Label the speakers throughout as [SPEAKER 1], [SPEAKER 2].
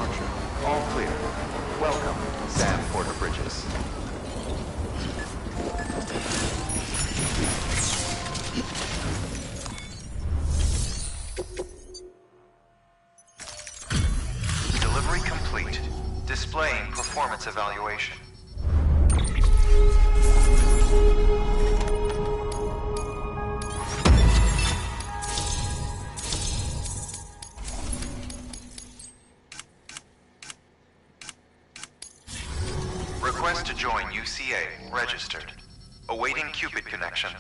[SPEAKER 1] departure. All clear. Welcome, Sam Porter Bridges. Delivery complete. Displaying performance evaluation. Request to join UCA. Registered. Awaiting Cupid connection.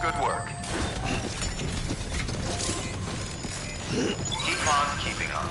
[SPEAKER 1] Good work. Keep on keeping on.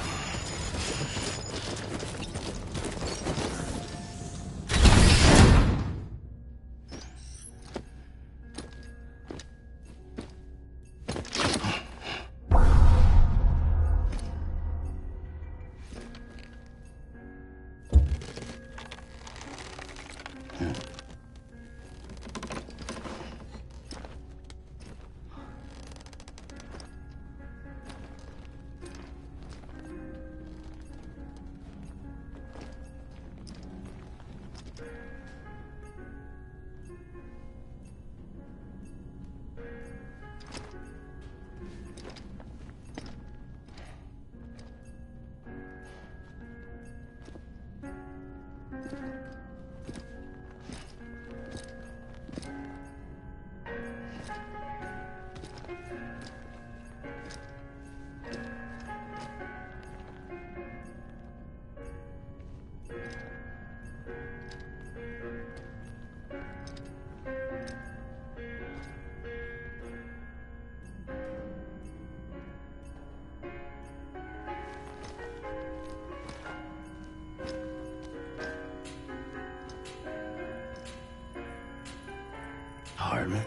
[SPEAKER 2] Hardman.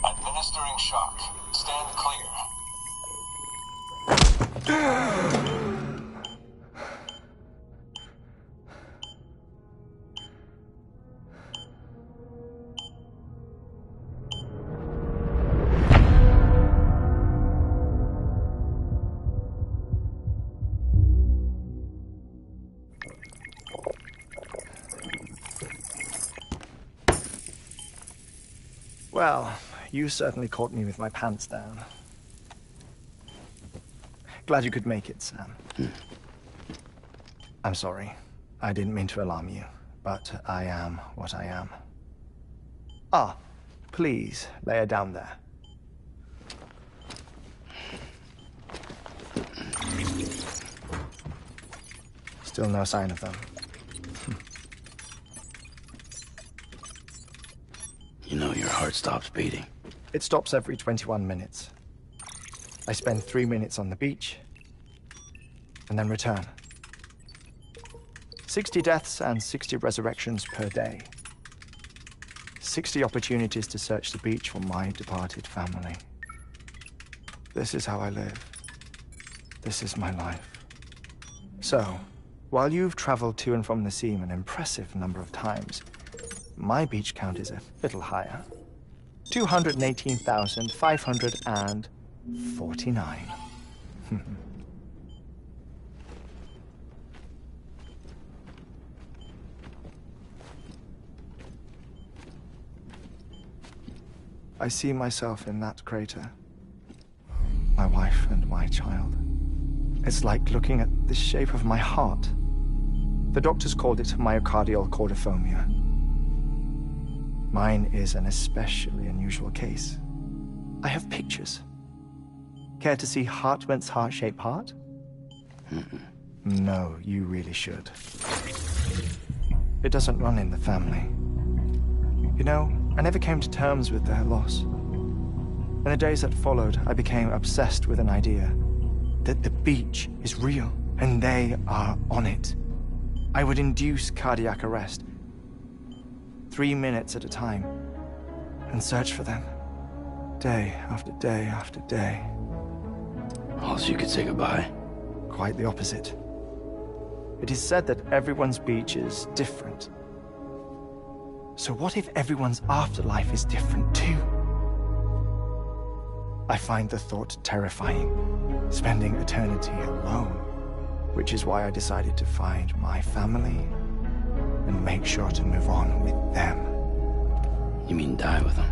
[SPEAKER 3] Administering shock. Stand clear.
[SPEAKER 4] Well, you certainly caught me with my pants down. Glad you could make it, Sam. I'm sorry. I didn't mean to alarm you, but I am what I am. Ah, please, lay her down there. Still no sign of them.
[SPEAKER 2] You know your heart stops beating.
[SPEAKER 4] It stops every 21 minutes. I spend 3 minutes on the beach, and then return. 60 deaths and 60 resurrections per day. 60 opportunities to search the beach for my departed family. This is how I live. This is my life. So, while you've traveled to and from the seam an impressive number of times, my beach count is a little higher. 218,549. I see myself in that crater. My wife and my child. It's like looking at the shape of my heart. The doctors called it myocardial cordiformia. Mine is an especially unusual case. I have pictures. Care to see Hartmann's heart-shaped heart? No, you really should. It doesn't run in the family. You know, I never came to terms with their loss. In the days that followed, I became obsessed with an idea that the beach is real and they are on it. I would induce cardiac arrest, 3 minutes at a time, and search for them, day after day after day.
[SPEAKER 2] Also, you could say goodbye.
[SPEAKER 4] Quite the opposite. It is said that everyone's beach is different. So what if everyone's afterlife is different too? I find the thought terrifying, spending eternity alone, which is why I decided to find my family and make sure to move on with them.
[SPEAKER 2] You mean die with them?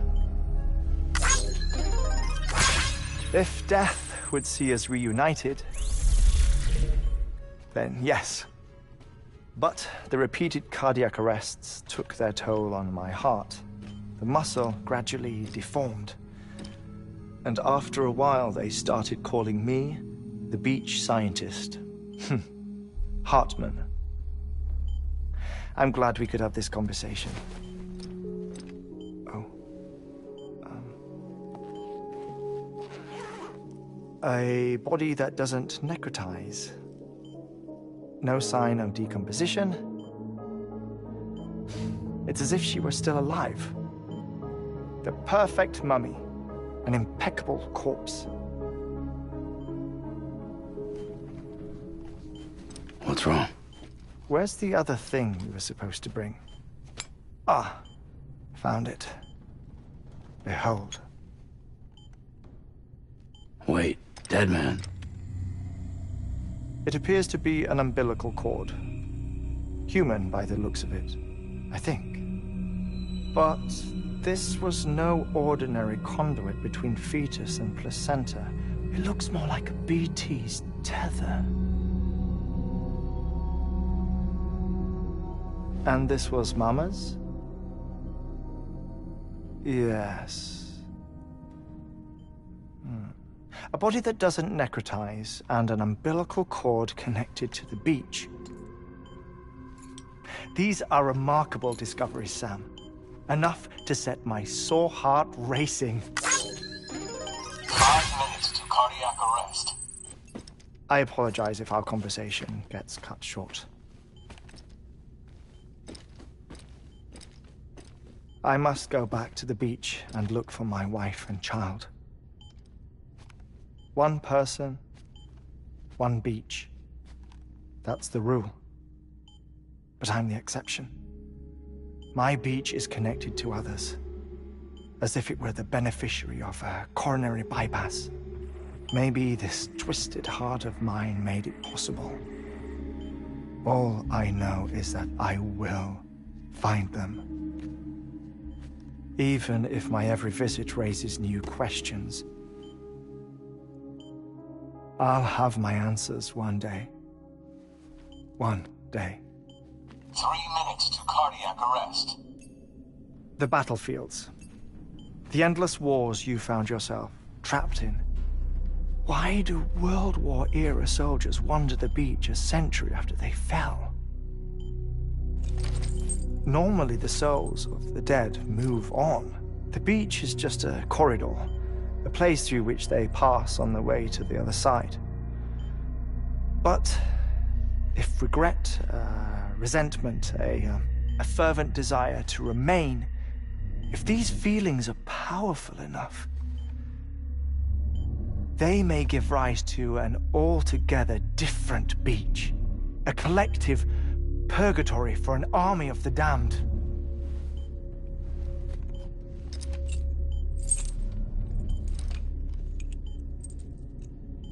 [SPEAKER 4] If death would see us reunited, then yes. But the repeated cardiac arrests took their toll on my heart. The muscle gradually deformed. And after a while, they started calling me the beach scientist. Hartman. I'm glad we could have this conversation. Oh. A body that doesn't necrotize. No sign of decomposition. It's as if she were still alive. The perfect mummy. An impeccable corpse.
[SPEAKER 2] What's wrong?
[SPEAKER 4] Where's the other thing you were supposed to bring? Ah, found it. Behold.
[SPEAKER 2] Wait, dead man.
[SPEAKER 4] It appears to be an umbilical cord. Human by the looks of it, I think. But this was no ordinary conduit between fetus and placenta. It looks more like a BT's tether. And this was Mama's? Yes. A body that doesn't necrotize and an umbilical cord connected to the beach. These are remarkable discoveries, Sam. Enough to set my sore heart racing.
[SPEAKER 3] 5 minutes to cardiac arrest.
[SPEAKER 4] I apologize if our conversation gets cut short. I must go back to the beach and look for my wife and child. One person, one beach. That's the rule. But I'm the exception. My beach is connected to others, as if it were the beneficiary of a coronary bypass. Maybe this twisted heart of mine made it possible. All I know is that I will find them. Even if my every visit raises new questions. I'll have my answers one day. One day.
[SPEAKER 3] 3 minutes to cardiac arrest.
[SPEAKER 4] The battlefields. The endless wars you found yourself trapped in. Why do World War-era soldiers wander the beach a century after they fell? Normally the souls of the dead move on. The beach is just a corridor, a place through which they pass on the way to the other side. But if regret, resentment, a fervent desire to remain, if these feelings are powerful enough, they may give rise to an altogether different beach, a collective purgatory for an army of the damned.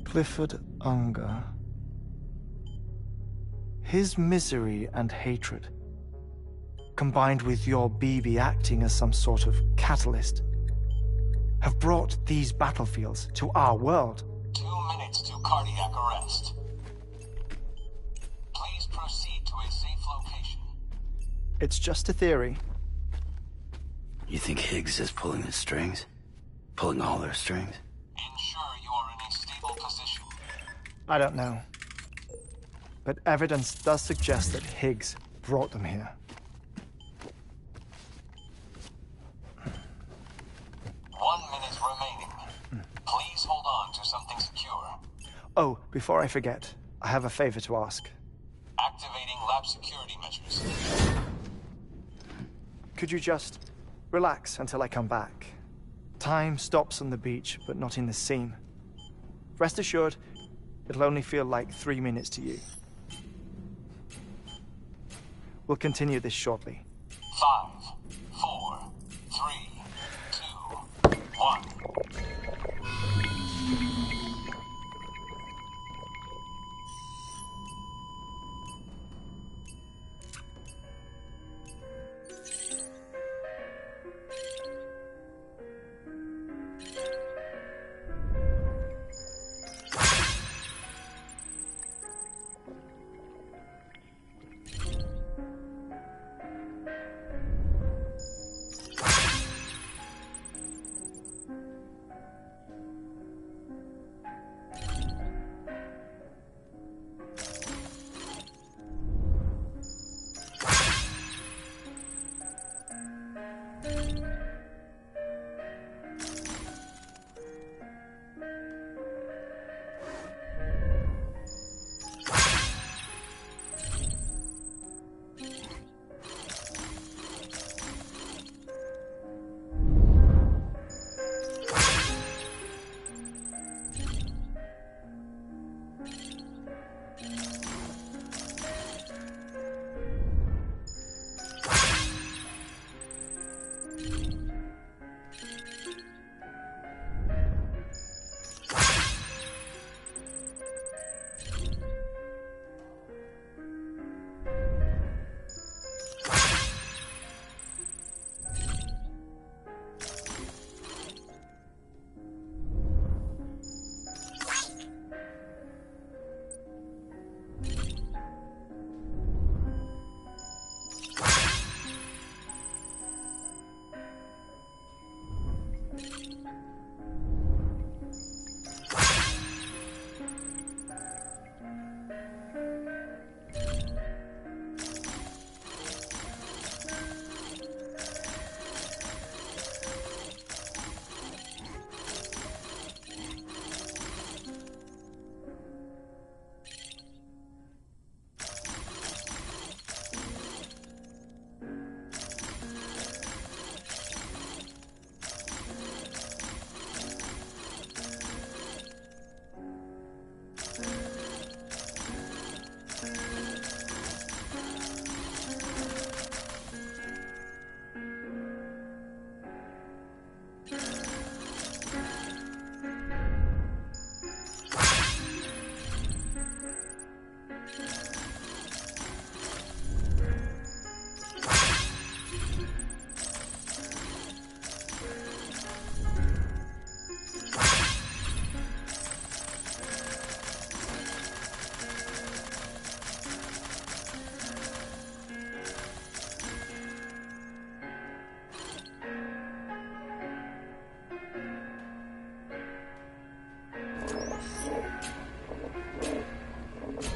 [SPEAKER 4] Clifford Unger. His misery and hatred, combined with your BB acting as some sort of catalyst, have brought these battlefields to our world.
[SPEAKER 3] 2 minutes to cardiac arrest. Please proceed to a safe location.
[SPEAKER 4] It's just a theory.
[SPEAKER 2] You think Higgs is pulling the strings? Pulling all their strings?
[SPEAKER 3] Ensure you are in a stable position.
[SPEAKER 4] I don't know. but evidence does suggest that Higgs brought them here.
[SPEAKER 3] 1 minute remaining. Please hold on to something secure.
[SPEAKER 4] Oh, before I forget, I have a favor to ask.
[SPEAKER 3] Activating lab security measures.
[SPEAKER 4] Could you just relax until I come back? Time stops on the beach, but not in the scene. Rest assured, it'll only feel like 3 minutes to you. We'll continue this shortly.
[SPEAKER 3] 5, 4, 3, 2, 1.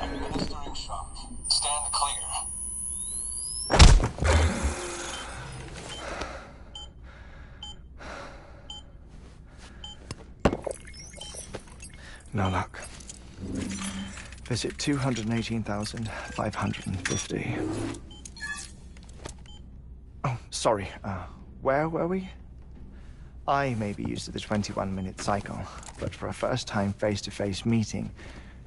[SPEAKER 3] Administering shock. Stand clear.
[SPEAKER 4] No luck. Visit 218,550. Oh, sorry. Where were we? I may be used to the 21-minute cycle, but for a first-time face-to-face meeting,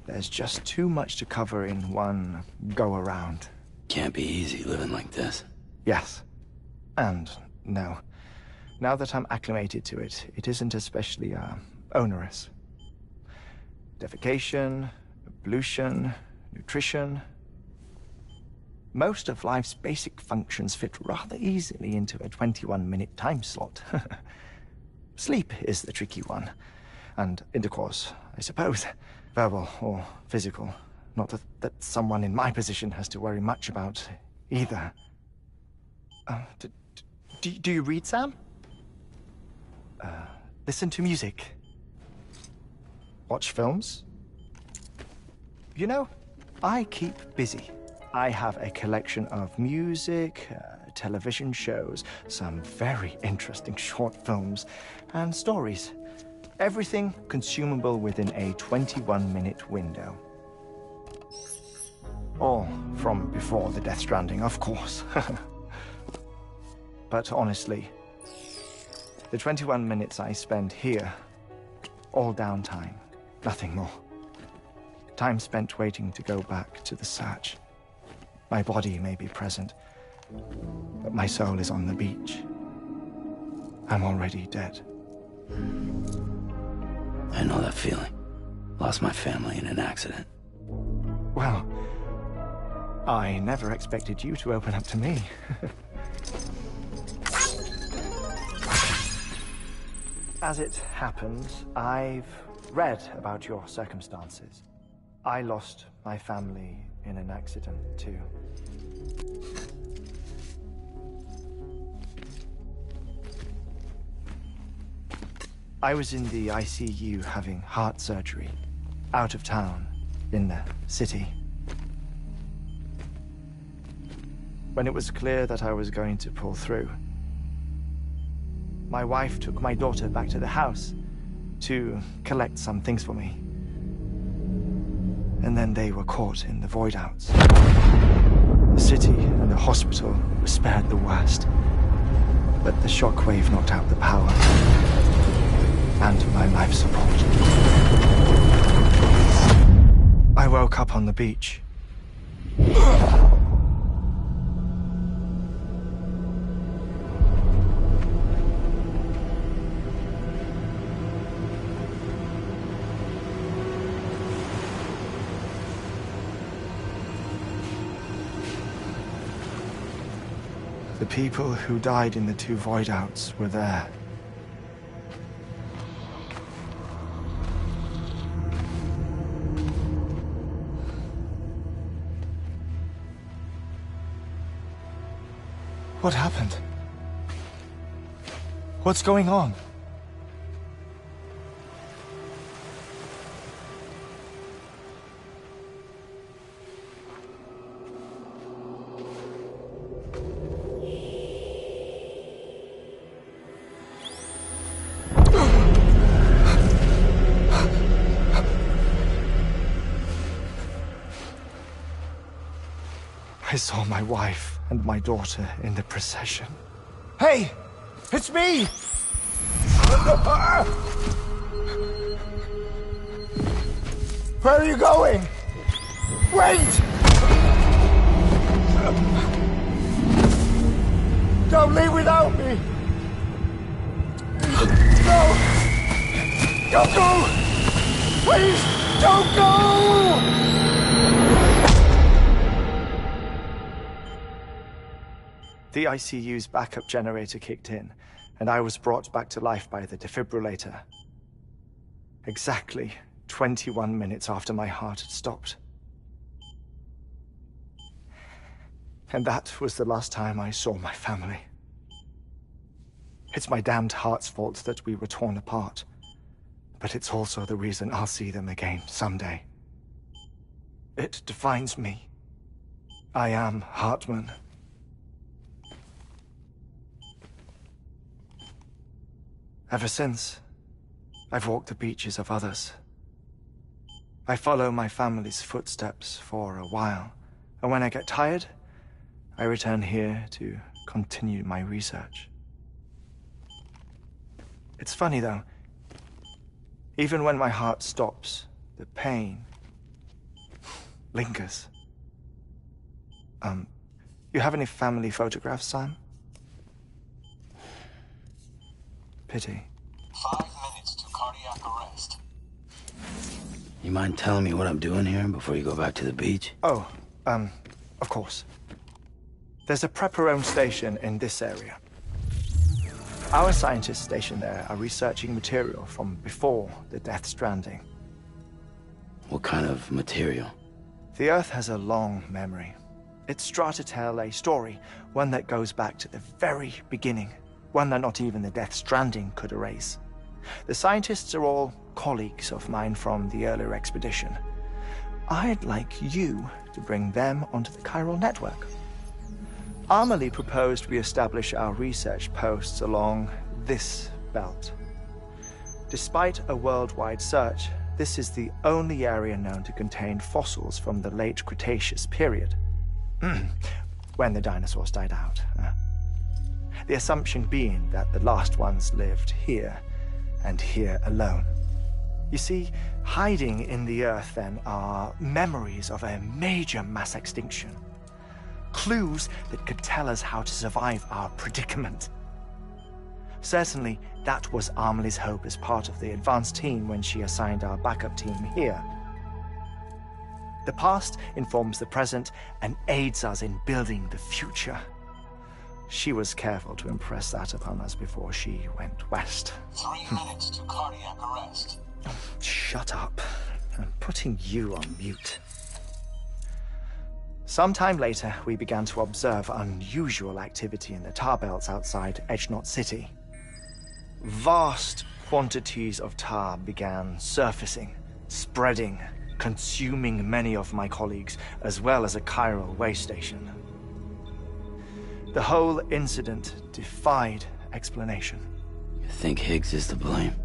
[SPEAKER 4] there's just too much to cover in one go-around.
[SPEAKER 2] Can't be easy living like this.
[SPEAKER 4] Yes. And no. Now that I'm acclimated to it, it isn't especially, onerous. Defecation, ablution, nutrition. Most of life's basic functions fit rather easily into a 21-minute time slot. Sleep is the tricky one. And intercourse, I suppose. Verbal or physical. Not that someone in my position has to worry much about either. Do you read, Sam? Listen to music. Watch films? You know, I keep busy. I have a collection of music, television shows, some very interesting short films, and stories. Everything consumable within a 21-minute window. All from before the Death Stranding, of course. But honestly, the 21 minutes I spend here, all downtime, nothing more. Time spent waiting to go back to the search. My body may be present, but my soul is on the beach. I'm already dead.
[SPEAKER 2] I know that feeling. Lost my family in an accident.
[SPEAKER 4] Well, I never expected you to open up to me. As it happens, I've read about your circumstances. I lost my family in an accident, too. I was in the ICU having heart surgery, out of town, in the city. When it was clear that I was going to pull through, my wife took my daughter back to the house to collect some things for me. And then they were caught in the void outs. The city and the hospital were spared the worst, but the shockwave knocked out the power and my life support. I woke up on the beach. The people who died in the 2 void outs were there. What happened? What's going on? I saw my wife and my daughter in the procession. Hey! It's me! Where are you going? Wait! Don't leave without me! No! Don't go! Please, don't go! The ICU's backup generator kicked in, and I was brought back to life by the defibrillator. Exactly 21 minutes after my heart had stopped. And that was the last time I saw my family. It's my damned heart's fault that we were torn apart, but it's also the reason I'll see them again someday. It defines me. I am Hartman. Ever since, I've walked the beaches of others. I follow my family's footsteps for a while, and when I get tired, I return here to continue my research. It's funny, though. Even when my heart stops, the pain lingers. You have any family photographs, Sam? Pity.
[SPEAKER 3] 5 minutes to cardiac arrest.
[SPEAKER 2] You mind telling me what I'm doing here before you go back to the beach?
[SPEAKER 4] Oh, of course. There's a Prepperone station in this area. Our scientists stationed there are researching material from before the Death Stranding.
[SPEAKER 2] What kind of material?
[SPEAKER 4] The Earth has a long memory. It's trying to tell a story, one that goes back to the very beginning. One that not even the Death Stranding could erase. The scientists are all colleagues of mine from the earlier expedition. I'd like you to bring them onto the chiral network. Amelie proposed we establish our research posts along this belt. Despite a worldwide search, this is the only area known to contain fossils from the late Cretaceous period, when the dinosaurs died out. The assumption being that the last ones lived here, and here alone. You see, hiding in the Earth, then, are memories of a major mass extinction. Clues that could tell us how to survive our predicament. Certainly, that was Amelie's hope as part of the advanced team when she assigned our backup team here. The past informs the present and aids us in building the future. She was careful to impress that upon us before she went west.
[SPEAKER 3] 3 minutes to cardiac arrest.
[SPEAKER 4] Shut up. I'm putting you on mute. Sometime later, we began to observe unusual activity in the tar belts outside Edgenot City. Vast quantities of tar began surfacing, spreading, consuming many of my colleagues, as well as a chiral waste station. The whole incident defied explanation.
[SPEAKER 2] You think Higgs is to blame?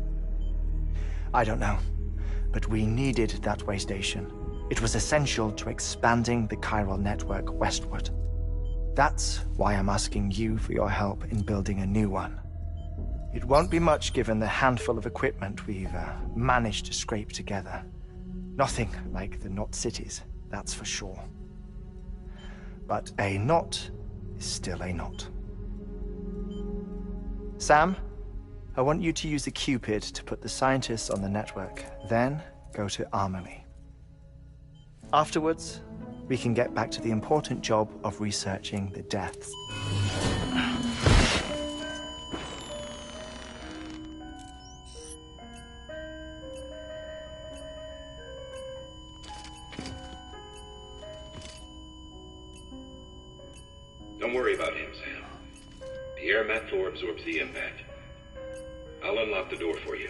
[SPEAKER 4] I don't know, but we needed that way station. It was essential to expanding the chiral network westward. That's why I'm asking you for your help in building a new one. It won't be much given the handful of equipment we've managed to scrape together. Nothing like the knot cities, that's for sure. But a knot is still a knot. Sam, I want you to use the Cupid to put the scientists on the network, then go to Amelie. Afterwards, we can get back to the important job of researching the deaths.
[SPEAKER 5] Don't worry about him, Sam. The air mat floor absorbs the impact. I'll unlock the door for you.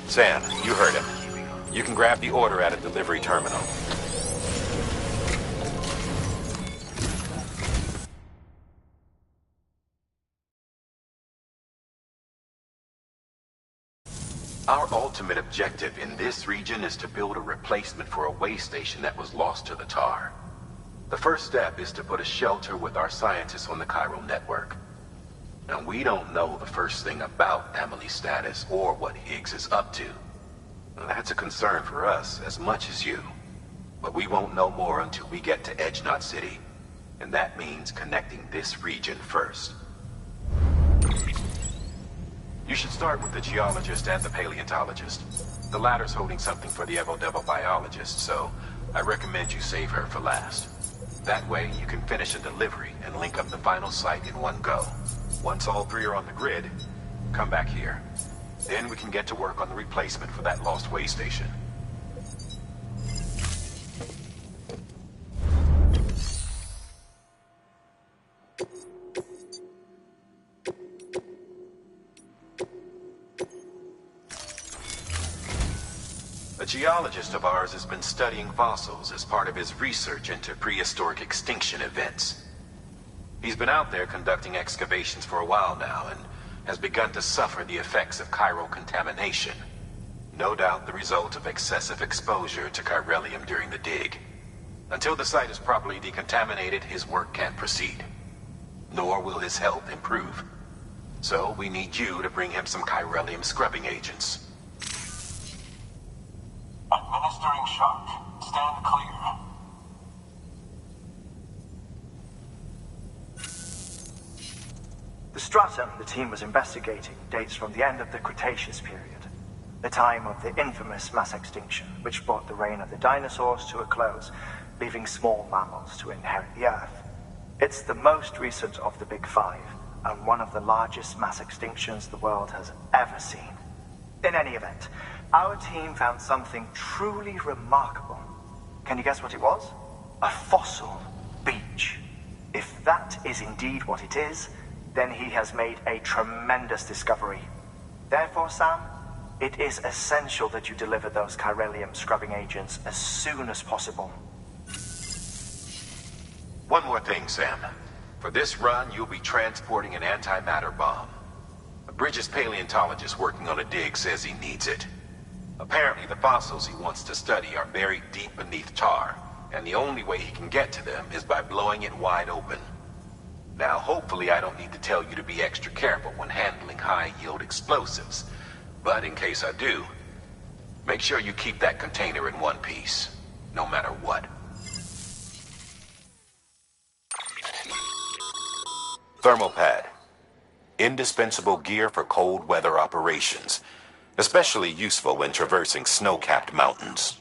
[SPEAKER 6] Sam, you heard him. You can grab the order at a delivery terminal. Our ultimate objective in this region is to build a replacement for a way station that was lost to the tar. The first step is to put a shelter with our scientists on the chiral network. Now, we don't know the first thing about Amelie's status or what Higgs is up to. That's a concern for us as much as you. But we won't know more until we get to Edgenot City. And that means connecting this region first. You should start with the geologist and the paleontologist. The latter's holding something for the Evo-Devo biologist, so I recommend you save her for last. That way, you can finish a delivery and link up the final site in one go. Once all three are on the grid, come back here. Then we can get to work on the replacement for that lost way station. A geologist of ours has been studying fossils as part of his research into prehistoric extinction events. He's been out there conducting excavations for a while now and has begun to suffer the effects of chiral contamination. No doubt the result of excessive exposure to chiralium during the dig. Until the site is properly decontaminated, his work can't proceed. Nor will his health improve. So we need you to bring him some chiralium scrubbing agents.
[SPEAKER 3] Administering shock. Stand clear.
[SPEAKER 4] stratum the team was investigating dates from the end of the Cretaceous period, the time of the infamous mass extinction, which brought the reign of the dinosaurs to a close, leaving small mammals to inherit the Earth. It's the most recent of the Big Five, and one of the largest mass extinctions the world has ever seen. In any event, our team found something truly remarkable. Can you guess what it was? A fossil beach. If that is indeed what it is, then he has made a tremendous discovery. Therefore, Sam, it is essential that you deliver those chiralium scrubbing agents as soon as possible.
[SPEAKER 6] One more thing, Sam. For this run, you'll be transporting an antimatter bomb. A British paleontologist working on a dig says he needs it. Apparently, the fossils he wants to study are buried deep beneath tar, and the only way he can get to them is by blowing it wide open. Now, hopefully I don't need to tell you to be extra careful when handling high-yield explosives. But in case I do, make sure you keep that container in one piece, no matter what. Thermal pad. Indispensable gear for cold weather operations, especially useful when traversing snow-capped mountains.